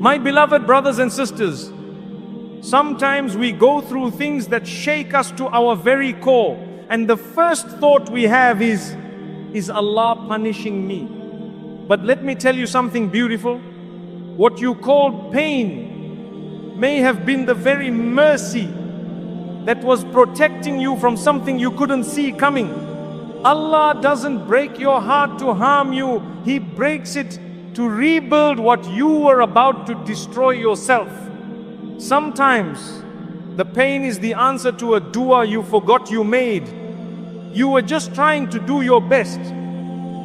My beloved brothers and sisters, sometimes we go through things that shake us to our very core, and the first thought we have is Allah punishing me? But let me tell you something beautiful. What you call pain may have been the very mercy that was protecting you from something you couldn't see coming. Allah doesn't break your heart to harm you. He breaks it to rebuild what you were about to destroy yourself. Sometimes the pain is the answer to a dua you forgot you made. You were just trying to do your best.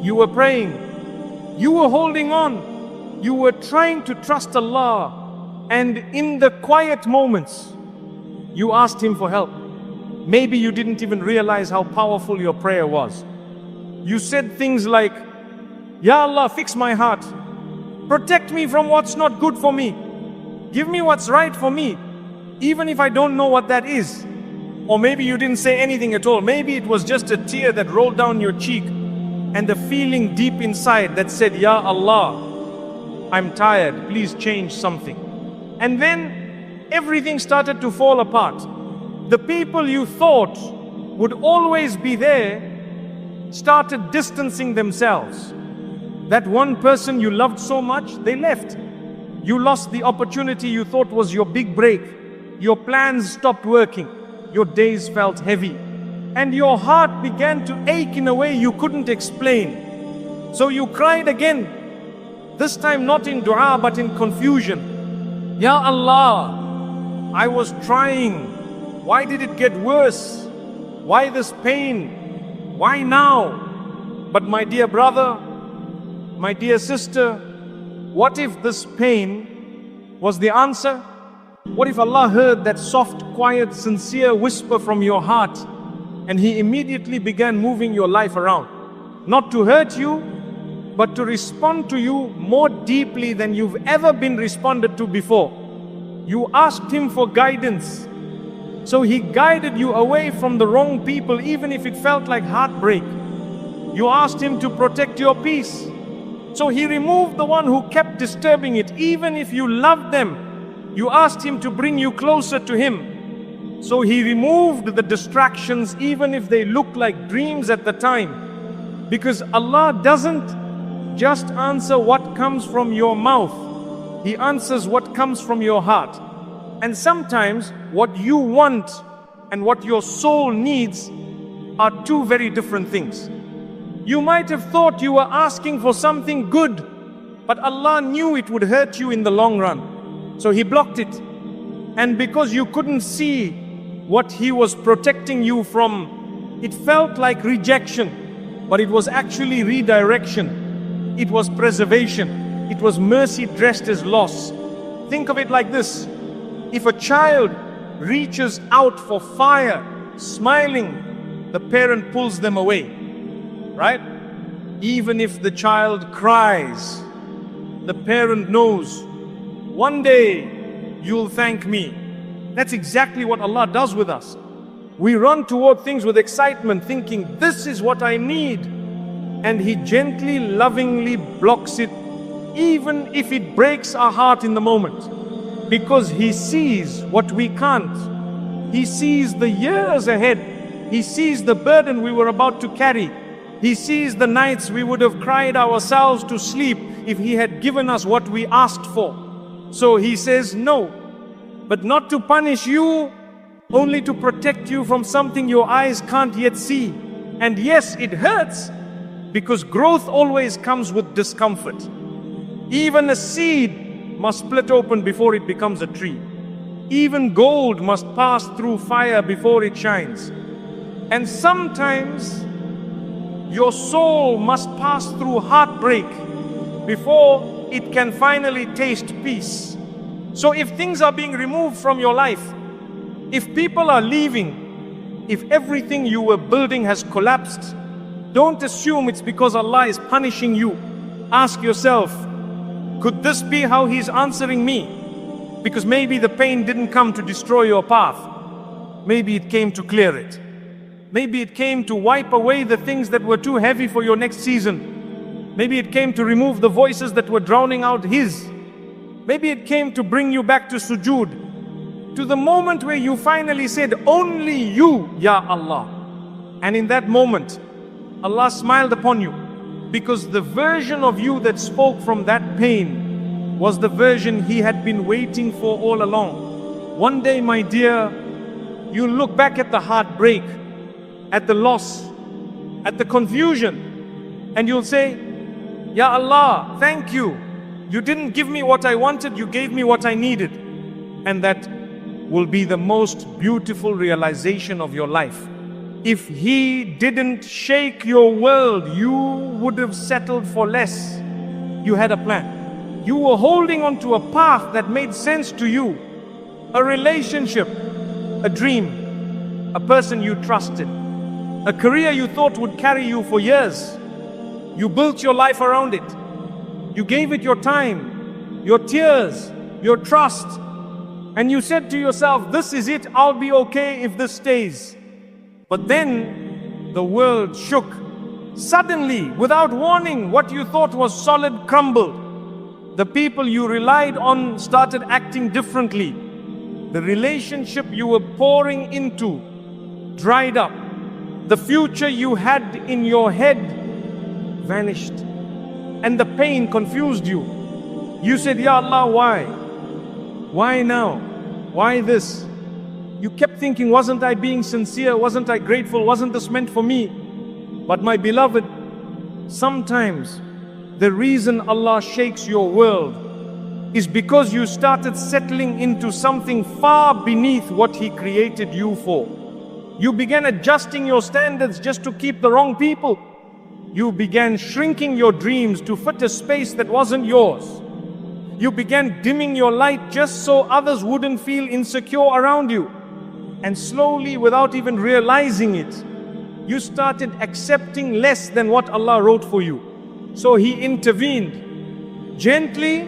You were praying. You were holding on. You were trying to trust Allah. And in the quiet moments, you asked Him for help. Maybe you didn't even realize how powerful your prayer was. You said things like, Ya Allah, fix my heart. Protect me from what's not good for me. Give me what's right for me, even if I don't know what that is. Or maybe you didn't say anything at all. Maybe it was just a tear that rolled down your cheek and a feeling deep inside that said, Ya Allah, I'm tired, please change something. And then everything started to fall apart. The people you thought would always be there started distancing themselves. That one person you loved so much, they left. You lost the opportunity you thought was your big break. Your plans stopped working. Your days felt heavy. And your heart began to ache in a way you couldn't explain. So you cried again. This time not in dua but in confusion. Ya Allah, I was trying. Why did it get worse? Why this pain? Why now? But my dear brother, my dear sister, what if this pain was the answer? What if Allah heard that soft, quiet, sincere whisper from your heart and He immediately began moving your life around? Not to hurt you, but to respond to you more deeply than you've ever been responded to before. You asked Him for guidance, so He guided you away from the wrong people, even if it felt like heartbreak. You asked Him to protect your peace, so He removed the one who kept disturbing it, even if you loved them. You asked Him to bring you closer to Him, so He removed the distractions, even if they looked like dreams at the time. Because Allah doesn't just answer what comes from your mouth, He answers what comes from your heart. And sometimes what you want and what your soul needs are two very different things. You might have thought you were asking for something good, but Allah knew it would hurt you in the long run. So He blocked it. And because you couldn't see what He was protecting you from, it felt like rejection, but it was actually redirection. It was preservation. It was mercy dressed as loss. Think of it like this. If a child reaches out for fire, smiling, the parent pulls them away. Right? Even if the child cries, the parent knows, one day you'll thank me. That's exactly what Allah does with us. We run toward things with excitement, thinking, this is what I need. And He gently, lovingly blocks it, even if it breaks our heart in the moment. Because He sees what we can't. He sees the years ahead. He sees the burden we were about to carry. He sees the nights we would have cried ourselves to sleep if He had given us what we asked for. So He says no, but not to punish you, only to protect you from something your eyes can't yet see. And yes, it hurts, because growth always comes with discomfort. Even a seed must split open before it becomes a tree. Even gold must pass through fire before it shines. And sometimes your soul must pass through heartbreak before it can finally taste peace. So if things are being removed from your life, if people are leaving, if everything you were building has collapsed, don't assume it's because Allah is punishing you. Ask yourself, could this be how He's answering me? Because maybe the pain didn't come to destroy your path. Maybe it came to clear it. Maybe it came to wipe away the things that were too heavy for your next season. Maybe it came to remove the voices that were drowning out His. Maybe it came to bring you back to sujood, to the moment where you finally said, only you, Ya Allah. And in that moment, Allah smiled upon you, because the version of you that spoke from that pain was the version He had been waiting for all along. One day, my dear, you'll look back at the heartbreak, at the loss, at the confusion, and you'll say, Ya Allah, thank you. You didn't give me what I wanted, you gave me what I needed. And that will be the most beautiful realization of your life. If He didn't shake your world, you would have settled for less. You had a plan. You were holding on to a path that made sense to you. A relationship, a dream, a person you trusted, a career you thought would carry you for years. You built your life around it. You gave it your time, your tears, your trust. And you said to yourself, this is it, I'll be okay if this stays. But then the world shook. Suddenly, without warning, what you thought was solid crumbled. The people you relied on started acting differently. The relationship you were pouring into dried up. The future you had in your head vanished. And the pain confused you. You said, Ya Allah, why? Why now? Why this? You kept thinking, wasn't I being sincere? Wasn't I grateful? Wasn't this meant for me? But my beloved, sometimes the reason Allah shakes your world is because you started settling into something far beneath what He created you for. You began adjusting your standards just to keep the wrong people. You began shrinking your dreams to fit a space that wasn't yours. You began dimming your light just so others wouldn't feel insecure around you. And slowly, without even realizing it, you started accepting less than what Allah wrote for you. So He intervened, gently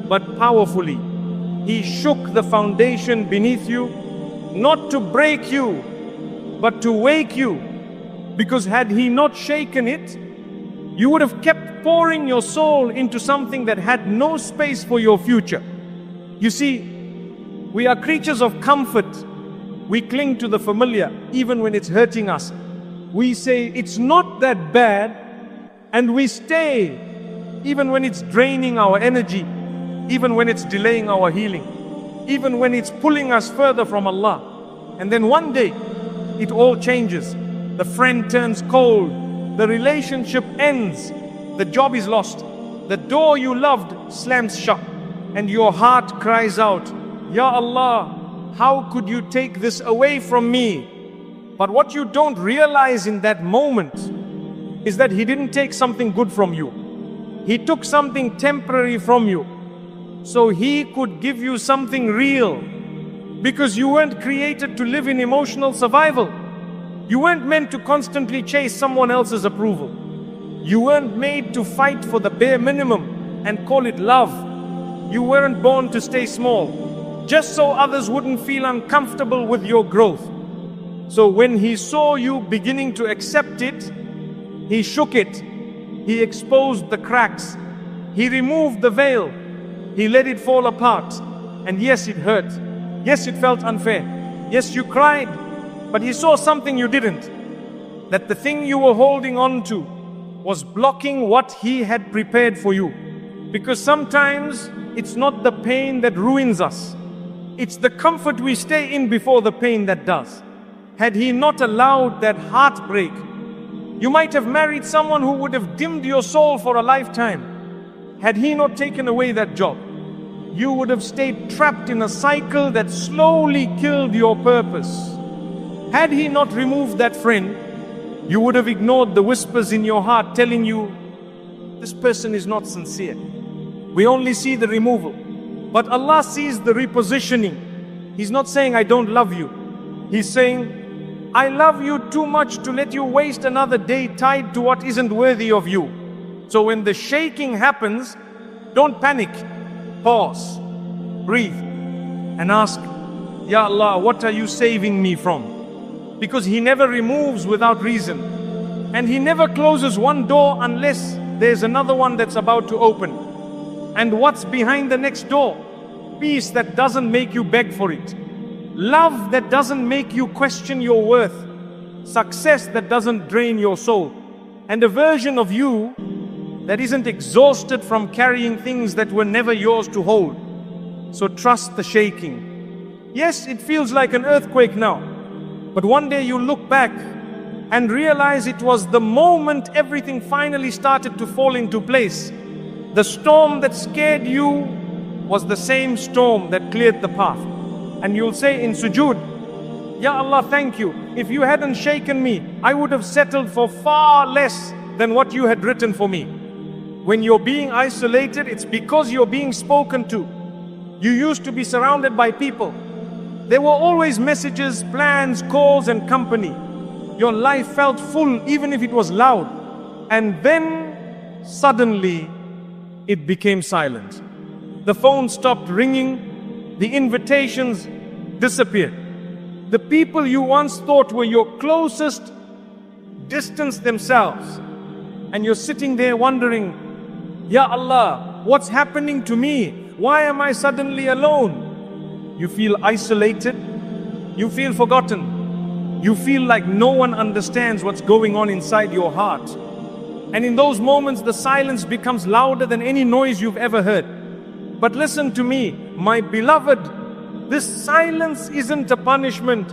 but powerfully. He shook the foundation beneath you, not to break you, but to wake you. Because had He not shaken it, you would have kept pouring your soul into something that had no space for your future. You see, we are creatures of comfort. We cling to the familiar, even when it's hurting us. We say, it's not that bad, and we stay, even when it's draining our energy, even when it's delaying our healing, even when it's pulling us further from Allah. And then one day, it all changes. The friend turns cold, the relationship ends, the job is lost, the door you loved slams shut, and your heart cries out, Ya Allah, how could you take this away from me? But what you don't realize in that moment is that He didn't take something good from you. He took something temporary from you, so He could give you something real. Because you weren't created to live in emotional survival. You weren't meant to constantly chase someone else's approval. You weren't made to fight for the bare minimum and call it love. You weren't born to stay small, just so others wouldn't feel uncomfortable with your growth. So when He saw you beginning to accept it, He shook it. He exposed the cracks. He removed the veil. He let it fall apart. And yes, it hurt. Yes, it felt unfair. Yes, you cried. But He saw something you didn't. That the thing you were holding on to was blocking what He had prepared for you. Because sometimes it's not the pain that ruins us. It's the comfort we stay in before the pain that does. Had He not allowed that heartbreak, you might have married someone who would have dimmed your soul for a lifetime. Had He not taken away that job, you would have stayed trapped in a cycle that slowly killed your purpose. Had He not removed that friend, you would have ignored the whispers in your heart telling you, this person is not sincere. We only see the removal, but Allah sees the repositioning. He's not saying, I don't love you. He's saying, I love you too much to let you waste another day tied to what isn't worthy of you. So when the shaking happens, don't panic. Pause, breathe, and ask, Ya Allah, what are you saving me from? Because He never removes without reason. And He never closes one door unless there's another one that's about to open. And what's behind the next door? Peace that doesn't make you beg for it. Love that doesn't make you question your worth. Success that doesn't drain your soul. And a version of you that isn't exhausted from carrying things that were never yours to hold. So trust the shaking. Yes, it feels like an earthquake now, but one day you look back and realize it was the moment everything finally started to fall into place. The storm that scared you was the same storm that cleared the path. And you'll say in sujood, Ya Allah, thank you. If you hadn't shaken me, I would have settled for far less than what you had written for me. When you're being isolated, it's because you're being spoken to. You used to be surrounded by people. There were always messages, plans, calls, and company. Your life felt full even if it was loud. And then suddenly it became silent. The phone stopped ringing. The invitations disappeared. The people you once thought were your closest distanced themselves. And you're sitting there wondering, Ya Allah, what's happening to me? Why am I suddenly alone? You feel isolated. You feel forgotten. You feel like no one understands what's going on inside your heart. And in those moments, the silence becomes louder than any noise you've ever heard. But listen to me, my beloved, this silence isn't a punishment.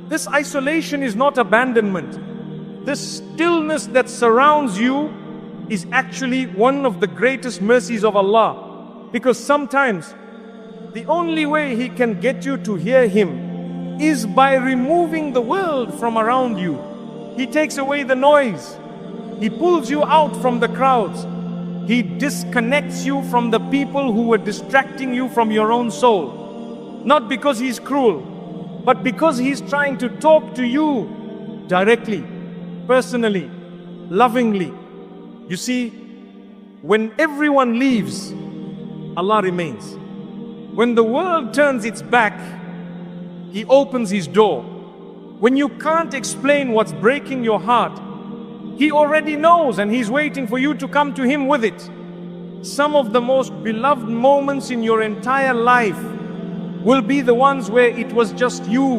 This isolation is not abandonment. This stillness that surrounds you is actually one of the greatest mercies of Allah. Because sometimes the only way He can get you to hear Him is by removing the world from around you. He takes away the noise. He pulls you out from the crowds. He disconnects you from the people who were distracting you from your own soul. Not because He's cruel, but because He's trying to talk to you directly, personally, lovingly. You see, when everyone leaves, Allah remains. When the world turns its back, He opens His door. When you can't explain what's breaking your heart, He already knows and He's waiting for you to come to Him with it. Some of the most beloved moments in your entire life will be the ones where it was just you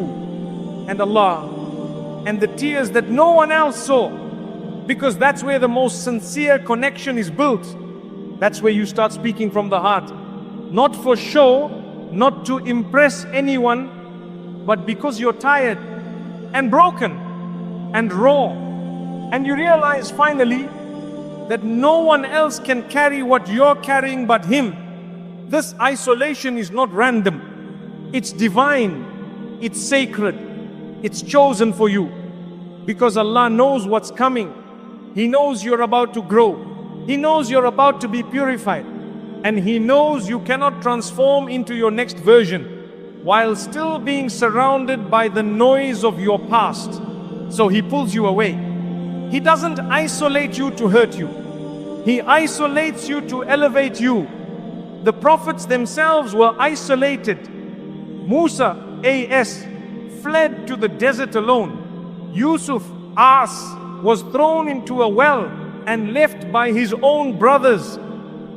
and Allah, and the tears that no one else saw, because that's where the most sincere connection is built. That's where you start speaking from the heart, not for show, not to impress anyone, but because you're tired and broken and raw. And you realize finally that no one else can carry what you're carrying but Him. This isolation is not random. It's divine. It's sacred. It's chosen for you. Because Allah knows what's coming. He knows you're about to grow. He knows you're about to be purified. And He knows you cannot transform into your next version while still being surrounded by the noise of your past. So He pulls you away. He doesn't isolate you to hurt you. He isolates you to elevate you. The prophets themselves were isolated. Musa, A.S., fled to the desert alone. Yusuf, As, was thrown into a well and left by his own brothers.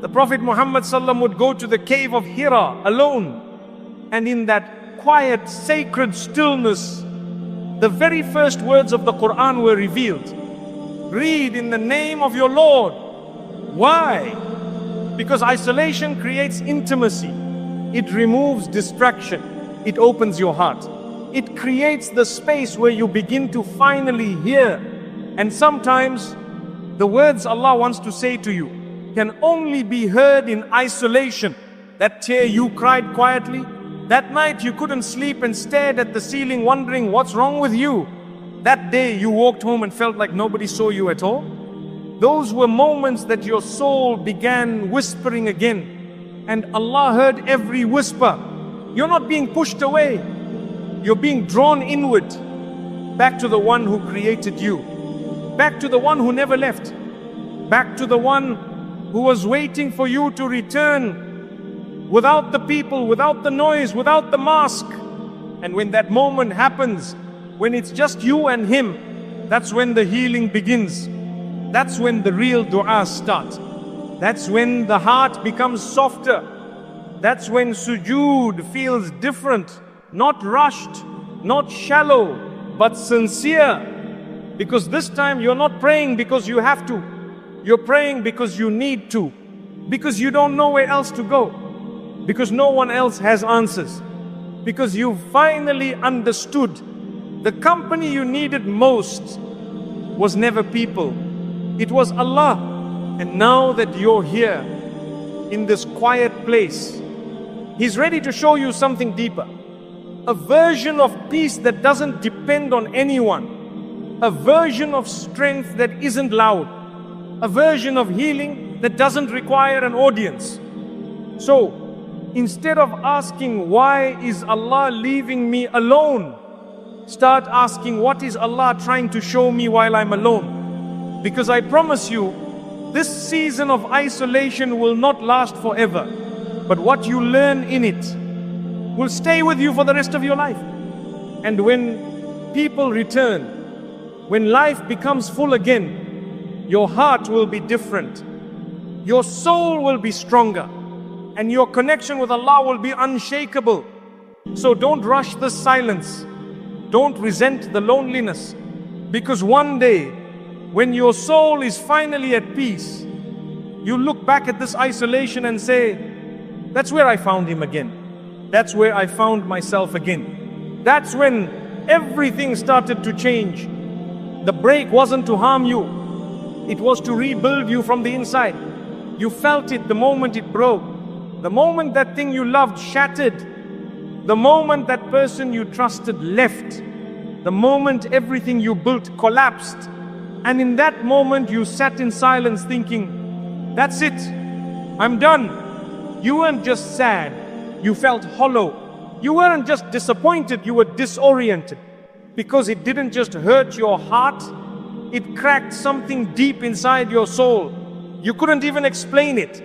The Prophet Muhammad ﷺ would go to the cave of Hira alone. And in that quiet, sacred stillness, the very first words of the Quran were revealed. Read in the name of your Lord. Why? Because isolation creates intimacy. It removes distraction. It opens your heart. It creates the space where you begin to finally hear. And sometimes the words Allah wants to say to you can only be heard in isolation. That tear you cried quietly, that night you couldn't sleep and stared at the ceiling wondering what's wrong with you. That day you walked home and felt like nobody saw you at all. Those were moments that your soul began whispering again. And Allah heard every whisper. You're not being pushed away. You're being drawn inward. Back to the one who created you. Back to the one who never left. Back to the one who was waiting for you to return. Without the people, without the noise, without the mask. And when that moment happens, when it's just you and Him, that's when the healing begins. That's when the real dua starts. That's when the heart becomes softer. That's when sujood feels different, not rushed, not shallow, but sincere. Because this time you're not praying because you have to. You're praying because you need to. Because you don't know where else to go. Because no one else has answers. Because you finally understood the company you needed most was never people. It was Allah. And now that you're here in this quiet place, He's ready to show you something deeper. A version of peace that doesn't depend on anyone. A version of strength that isn't loud. A version of healing that doesn't require an audience. So, instead of asking, why is Allah leaving me alone? Start asking, what is Allah trying to show me while I'm alone? Because I promise you, this season of isolation will not last forever. But what you learn in it will stay with you for the rest of your life. And when people return, when life becomes full again, your heart will be different. Your soul will be stronger. And your connection with Allah will be unshakable. So don't rush the silence. Don't resent the loneliness. Because one day, when your soul is finally at peace, you look back at this isolation and say, that's where I found Him again. That's where I found myself again. That's when everything started to change. The break wasn't to harm you. It was to rebuild you from the inside. You felt it the moment it broke. The moment that thing you loved shattered. The moment that person you trusted left. The moment everything you built collapsed. And in that moment you sat in silence thinking, that's it, I'm done. You weren't just sad, you felt hollow. You weren't just disappointed, you were disoriented. Because it didn't just hurt your heart, it cracked something deep inside your soul. You couldn't even explain it.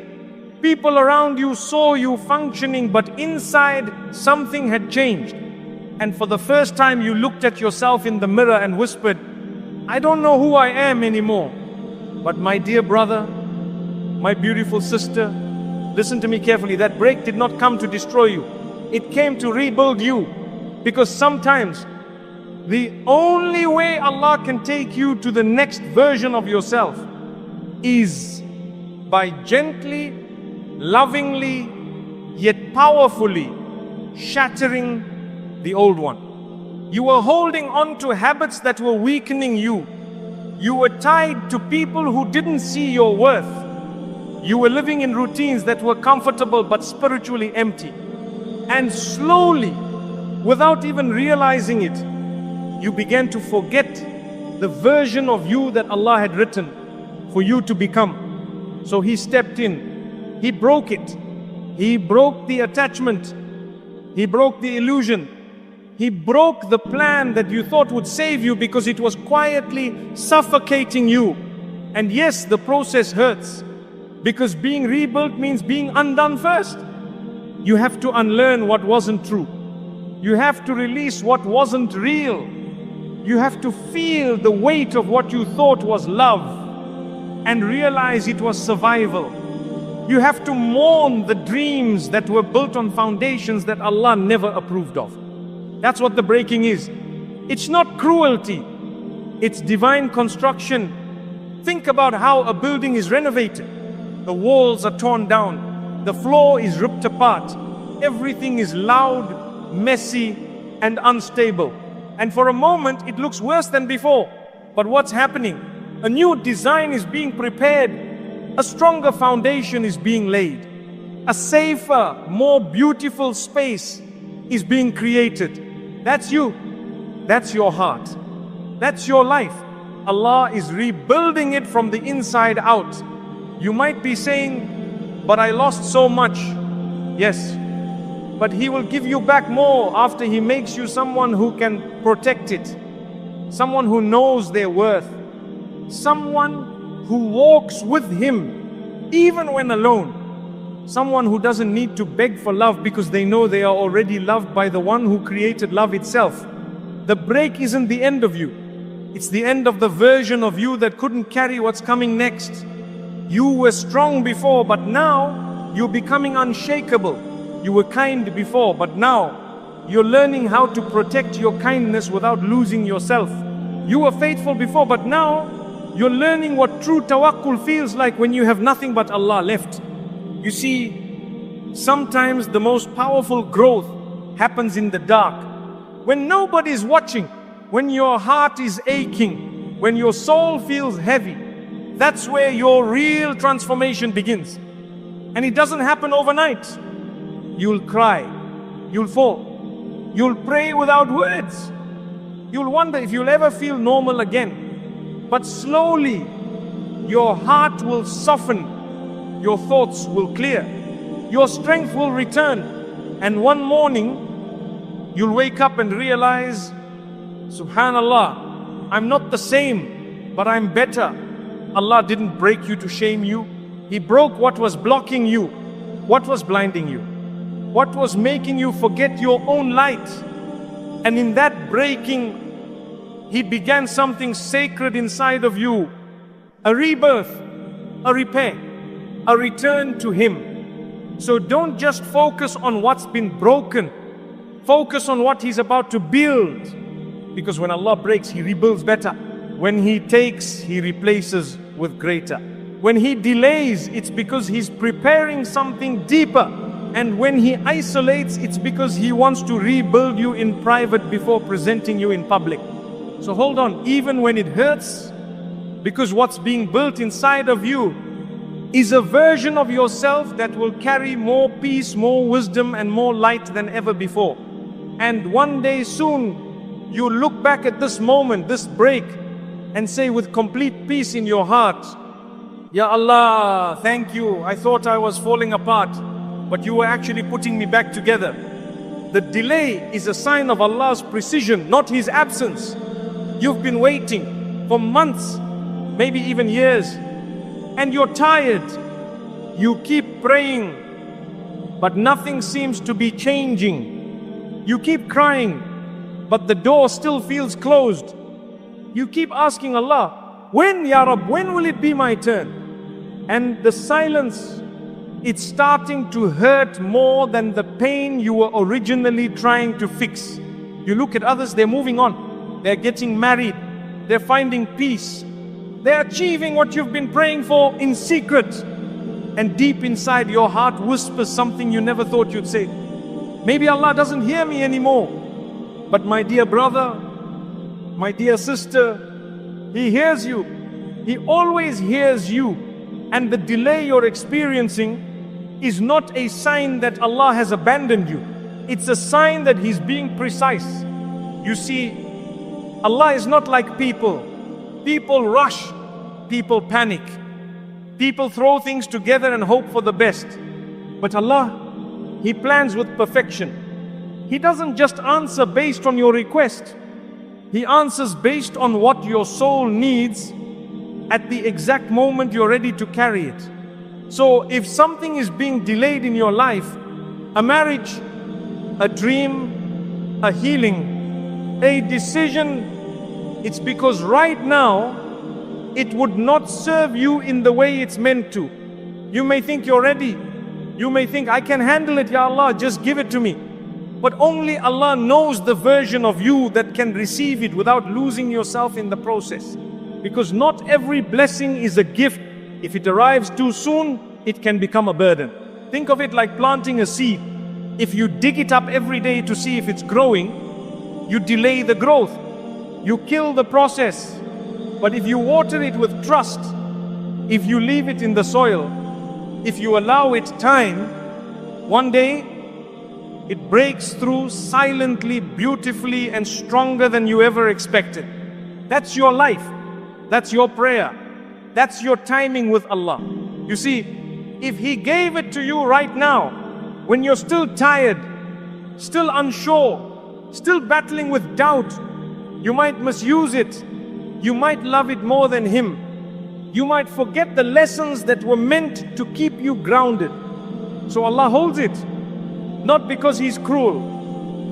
People around you saw you functioning, but inside something had changed. And for the first time you looked at yourself in the mirror and whispered, I don't know who I am anymore. But my dear brother, my beautiful sister, listen to me carefully. That break did not come to destroy you. It came to rebuild you. Because sometimes the only way Allah can take you to the next version of yourself is by gently, lovingly, yet powerfully shattering the old one. You were holding on to habits that were weakening you. You were tied to people who didn't see your worth. You were living in routines that were comfortable but spiritually empty. And slowly, without even realizing it, you began to forget the version of you that Allah had written for you to become. So He stepped in. He broke it. He broke the attachment. He broke the illusion. He broke the plan that you thought would save you because it was quietly suffocating you. And yes, the process hurts. Because being rebuilt means being undone first. You have to unlearn what wasn't true. You have to release what wasn't real. You have to feel the weight of what you thought was love and realize it was survival. You have to mourn the dreams that were built on foundations that Allah never approved of. That's what the breaking is. It's not cruelty. It's divine construction. Think about how a building is renovated. The walls are torn down. The floor is ripped apart. Everything is loud, messy, and unstable. And for a moment, it looks worse than before. But what's happening? A new design is being prepared. A stronger foundation is being laid. A safer, more beautiful space is being created. That's you. That's your heart. That's your life. Allah is rebuilding it from the inside out. You might be saying, but I lost so much. Yes, but He will give you back more after He makes you someone who can protect it. Someone who knows their worth. Someone who walks with Him, even when alone. Someone who doesn't need to beg for love because they know they are already loved by the one who created love itself. The break isn't the end of you. It's the end of the version of you that couldn't carry what's coming next. You were strong before, but now you're becoming unshakable. You were kind before, but now you're learning how to protect your kindness without losing yourself. You were faithful before, but now you're learning what true tawakkul feels like when you have nothing but Allah left. You see, sometimes the most powerful growth happens in the dark. When nobody's watching, when your heart is aching, when your soul feels heavy, that's where your real transformation begins. And it doesn't happen overnight. You'll cry, you'll fall, you'll pray without words. You'll wonder if you'll ever feel normal again. But slowly, your heart will soften, your thoughts will clear, your strength will return. And one morning, you'll wake up and realize, Subhanallah, I'm not the same, but I'm better. Allah didn't break you to shame you. He broke what was blocking you, what was blinding you, what was making you forget your own light. And in that breaking, He began something sacred inside of you, a rebirth, a repair, a return to Him. So don't just focus on what's been broken, focus on what He's about to build. Because when Allah breaks, He rebuilds better. When He takes, He replaces with greater. When He delays, it's because He's preparing something deeper. And when He isolates, it's because He wants to rebuild you in private before presenting you in public. So hold on, even when it hurts, because what's being built inside of you is a version of yourself that will carry more peace, more wisdom, and more light than ever before. And one day soon, you look back at this moment, this break, and say with complete peace in your heart, Ya Allah, thank you. I thought I was falling apart, but you were actually putting me back together. The delay is a sign of Allah's precision, not His absence. You've been waiting for months, maybe even years, and you're tired. You keep praying, but nothing seems to be changing. You keep crying, but the door still feels closed. You keep asking Allah, when, Ya Rab, when will it be my turn? And the silence, it's starting to hurt more than the pain you were originally trying to fix. You look at others, they're moving on. They're getting married. They're finding peace. They're achieving what you've been praying for in secret. And deep inside your heart whispers something you never thought you'd say. Maybe Allah doesn't hear me anymore. But my dear brother, my dear sister, He hears you. He always hears you. And the delay you're experiencing is not a sign that Allah has abandoned you. It's a sign that He's being precise. You see, Allah is not like people. People rush, people panic. People throw things together and hope for the best. But Allah, He plans with perfection. He doesn't just answer based on your request. He answers based on what your soul needs at the exact moment you're ready to carry it. So if something is being delayed in your life, a marriage, a dream, a healing, a decision, it's because right now it would not serve you in the way it's meant to. You may think you're ready. You may think, I can handle it, Ya Allah, just give it to me. But only Allah knows the version of you that can receive it without losing yourself in the process. Because not every blessing is a gift. If it arrives too soon, it can become a burden. Think of it like planting a seed. If you dig it up every day to see if it's growing, you delay the growth. You kill the process. But if you water it with trust, if you leave it in the soil, if you allow it time, one day it breaks through silently, beautifully, and stronger than you ever expected. That's your life. That's your prayer. That's your timing with Allah. You see, if He gave it to you right now, when you're still tired, still unsure, still battling with doubt, you might misuse it. You might love it more than Him. You might forget the lessons that were meant to keep you grounded. So Allah holds it, not because He's cruel,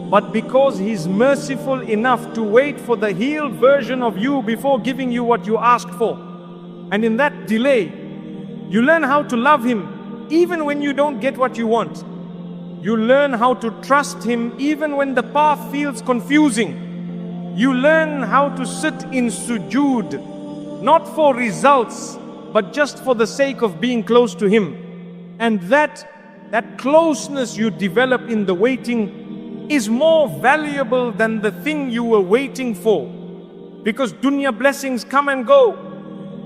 but because He's merciful enough to wait for the healed version of you before giving you what you asked for. And in that delay, You learn how to love Him even when you don't get what you want. You learn how to trust Him even when the path feels confusing. You learn how to sit in sujood, not for results, but just for the sake of being close to Him. And that closeness you develop in the waiting is more valuable than the thing you were waiting for. Because dunya blessings come and go,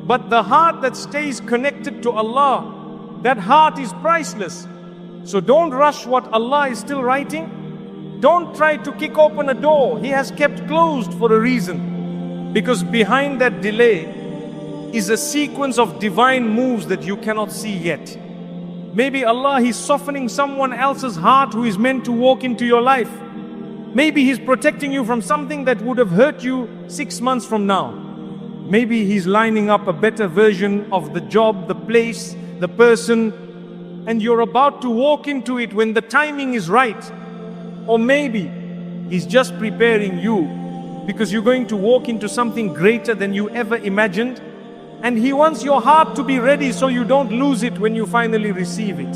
but the heart that stays connected to Allah, that heart is priceless. So don't rush what Allah is still writing. Don't try to kick open a door He has kept closed for a reason. Because behind that delay is a sequence of divine moves that you cannot see yet. Maybe Allah is softening someone else's heart who is meant to walk into your life. Maybe He's protecting you from something that would have hurt you 6 months from now. Maybe He's lining up a better version of the job, the place, the person, and you're about to walk into it when the timing is right. Or maybe He's just preparing you because you're going to walk into something greater than you ever imagined, and He wants your heart to be ready so you don't lose it when you finally receive it.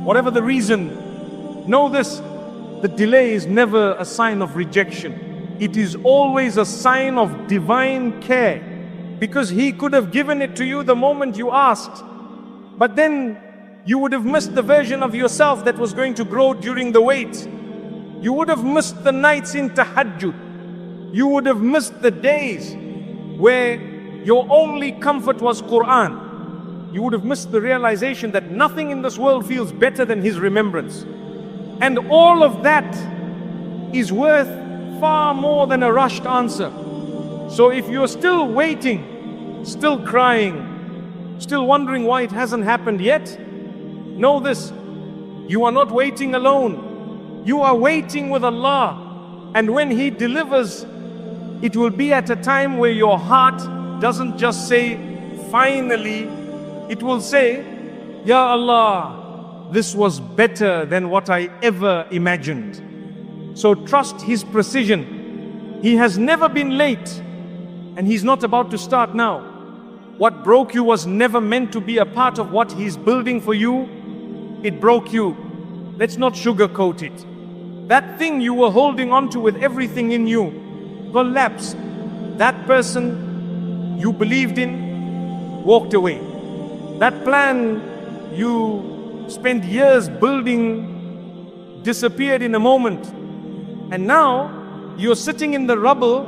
Whatever the reason, know this: the delay is never a sign of rejection. It is always a sign of divine care, because He could have given it to you the moment you asked, but then you would have missed the version of yourself that was going to grow during the wait. You would have missed the nights in tahajjud. You would have missed the days where your only comfort was Quran. You would have missed the realization that nothing in this world feels better than His remembrance. And all of that is worth far more than a rushed answer. So if you're still waiting, still crying, still wondering why it hasn't happened yet, know this: you are not waiting alone. You are waiting with Allah. And when He delivers, it will be at a time where your heart doesn't just say, finally. It will say, Ya Allah, this was better than what I ever imagined. So trust His precision. He has never been late, and He's not about to start now. What broke you was never meant to be a part of what He's building for you. It broke you. Let's not sugarcoat it. That thing you were holding on to with everything in you collapsed. That person you believed in walked away. That plan you spent years building disappeared in a moment. And now you're sitting in the rubble,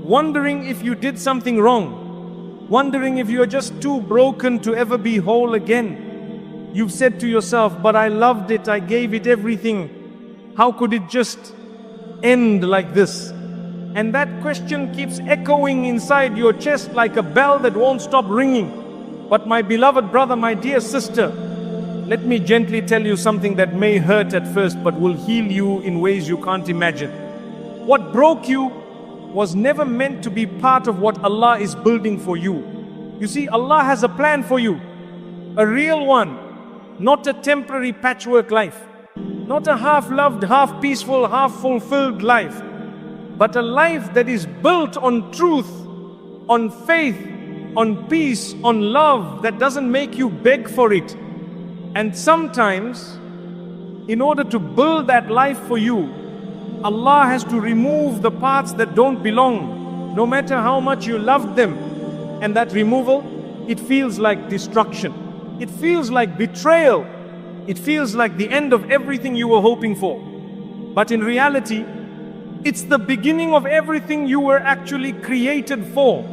wondering if you did something wrong, wondering if you're just too broken to ever be whole again. You've said to yourself, but I loved it, I gave it everything. How could it just end like this? And that question keeps echoing inside your chest like a bell that won't stop ringing. But my beloved brother, my dear sister, let me gently tell you something that may hurt at first but will heal you in ways you can't imagine. What broke you was never meant to be part of what Allah is building for you. You see, Allah has a plan for you, a real one, not a temporary patchwork life, not a half-loved, half-peaceful, half-fulfilled life, but a life that is built on truth, on faith, on peace, on love, that doesn't make you beg for it. And sometimes, in order to build that life for you, Allah has to remove the parts that don't belong, no matter how much you loved them. And that removal, it feels like destruction. It feels like betrayal. It feels like the end of everything you were hoping for. But in reality, it's the beginning of everything you were actually created for.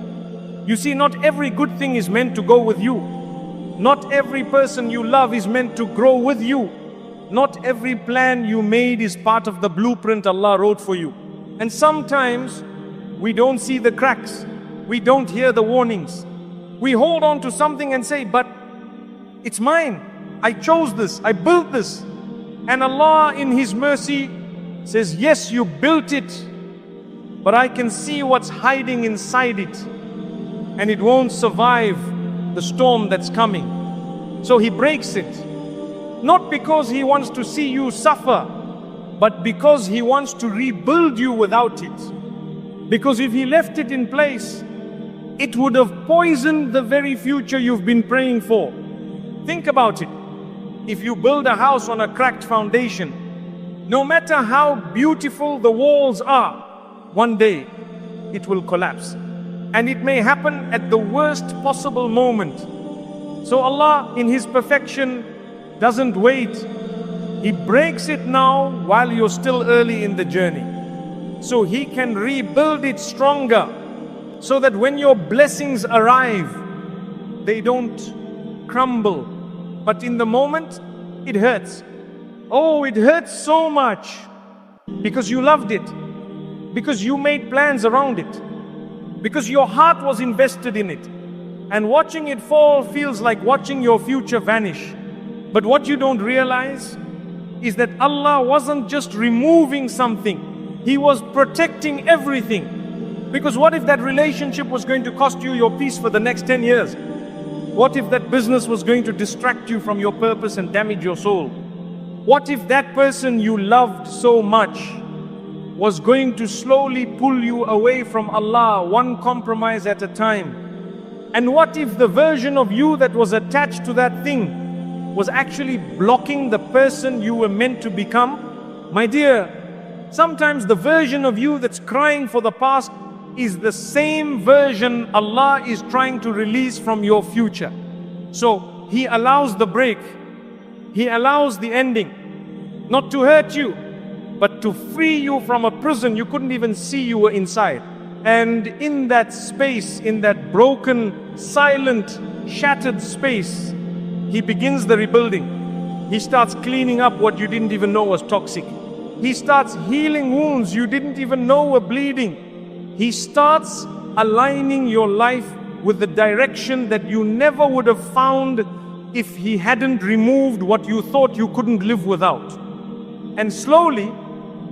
You see, not every good thing is meant to go with you. Not every person you love is meant to grow with you. Not every plan you made is part of the blueprint Allah wrote for you. And sometimes we don't see the cracks. We don't hear the warnings. We hold on to something and say, but it's mine. I chose this. I built this. And Allah in His mercy says, yes, you built it, but I can see what's hiding inside it. And it won't survive the storm that's coming. So He breaks it. Not because He wants to see you suffer, but because He wants to rebuild you without it. Because if He left it in place, it would have poisoned the very future you've been praying for. Think about it. If you build a house on a cracked foundation, no matter how beautiful the walls are, one day it will collapse. And it may happen at the worst possible moment. So Allah, in His perfection, doesn't wait. He breaks it now while you're still early in the journey. So He can rebuild it stronger, so that when your blessings arrive, they don't crumble. But in the moment, it hurts. Oh, it hurts so much because you loved it, because you made plans around it, because your heart was invested in it. And watching it fall feels like watching your future vanish. But what you don't realize is that Allah wasn't just removing something, He was protecting everything. Because what if that relationship was going to cost you your peace for the next 10 years? What if that business was going to distract you from your purpose and damage your soul? What if that person you loved so much was going to slowly pull you away from Allah, one compromise at a time? And what if the version of you that was attached to that thing was actually blocking the person you were meant to become? My dear, sometimes the version of you that's crying for the past is the same version Allah is trying to release from your future. So He allows the break, He allows the ending, not to hurt you, but to free you from a prison you couldn't even see you were inside. And in that space, in that broken, silent, shattered space, He begins the rebuilding. He starts cleaning up what you didn't even know was toxic. He starts healing wounds you didn't even know were bleeding. He starts aligning your life with the direction that you never would have found if He hadn't removed what you thought you couldn't live without. And slowly,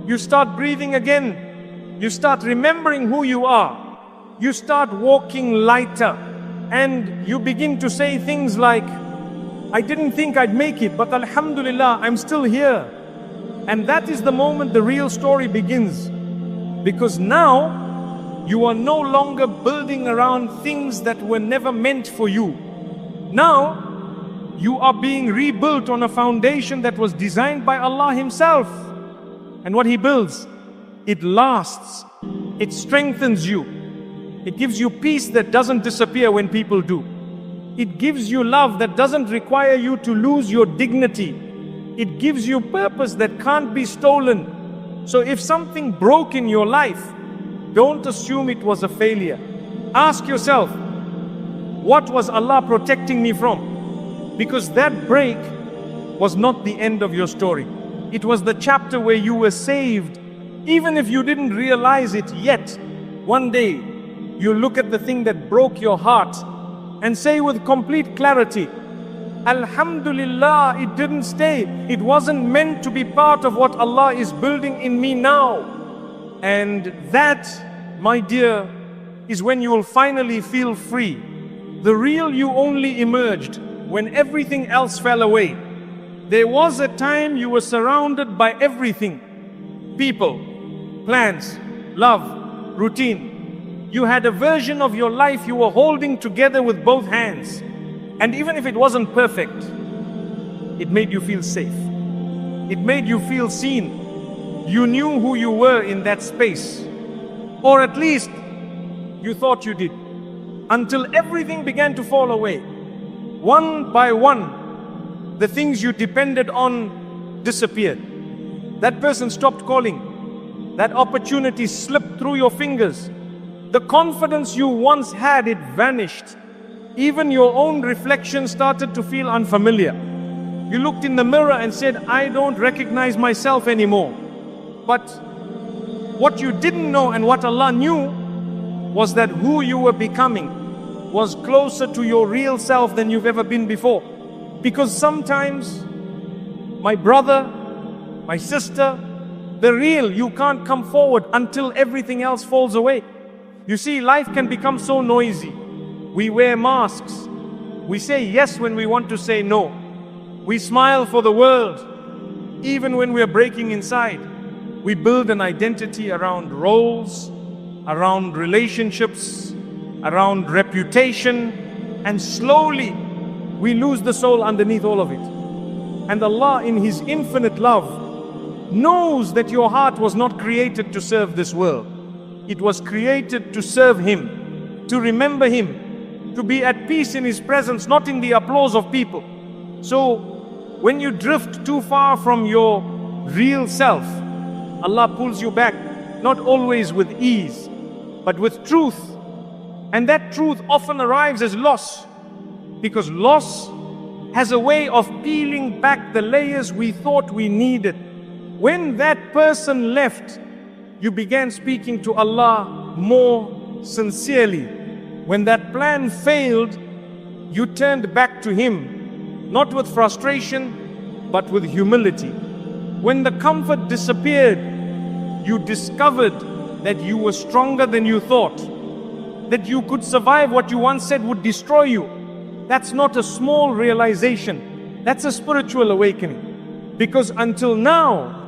you start breathing again. You start remembering who you are. You start walking lighter. And you begin to say things like, I didn't think I'd make it, but Alhamdulillah, I'm still here. And that is the moment the real story begins. Because now, you are no longer building around things that were never meant for you. Now, you are being rebuilt on a foundation that was designed by Allah Himself. And what He builds, it lasts. It strengthens you. It gives you peace that doesn't disappear when people do. It gives you love that doesn't require you to lose your dignity. It gives you purpose that can't be stolen. So if something broke in your life, don't assume it was a failure. Ask yourself, what was Allah protecting me from? Because that break was not the end of your story. It was the chapter where you were saved. Even if you didn't realize it yet, one day you look at the thing that broke your heart and say with complete clarity, Alhamdulillah, it didn't stay. It wasn't meant to be part of what Allah is building in me now. And that, my dear, is when you will finally feel free. The real you only emerged when everything else fell away. There was a time you were surrounded by everything. People, plans, love, routine. You had a version of your life you were holding together with both hands. And even if it wasn't perfect, it made you feel safe. It made you feel seen. You knew who you were in that space. Or at least, you thought you did. Until everything began to fall away. One by one, the things you depended on disappeared. That person stopped calling. That opportunity slipped through your fingers. The confidence you once had, it vanished. Even your own reflection started to feel unfamiliar. You looked in the mirror and said, I don't recognize myself anymore. But what you didn't know and what Allah knew was that who you were becoming was closer to your real self than you've ever been before. Because sometimes, my brother, my sister, the real you can't come forward until everything else falls away. You see, life can become so noisy. We wear masks. We say yes when we want to say no. We smile for the world, even when we're breaking inside. We build an identity around roles, around relationships, around reputation, and slowly we lose the soul underneath all of it. And Allah in His infinite love knows that your heart was not created to serve this world. It was created to serve Him, to remember Him, to be at peace in His presence, not in the applause of people. So when you drift too far from your real self, Allah pulls you back, not always with ease, but with truth. And that truth often arrives as loss, because loss has a way of peeling back the layers we thought we needed. When that person left, you began speaking to Allah more sincerely. When that plan failed, you turned back to Him, not with frustration, but with humility. When the comfort disappeared, you discovered that you were stronger than you thought, that you could survive what you once said would destroy you. That's not a small realization. That's a spiritual awakening. Because until now,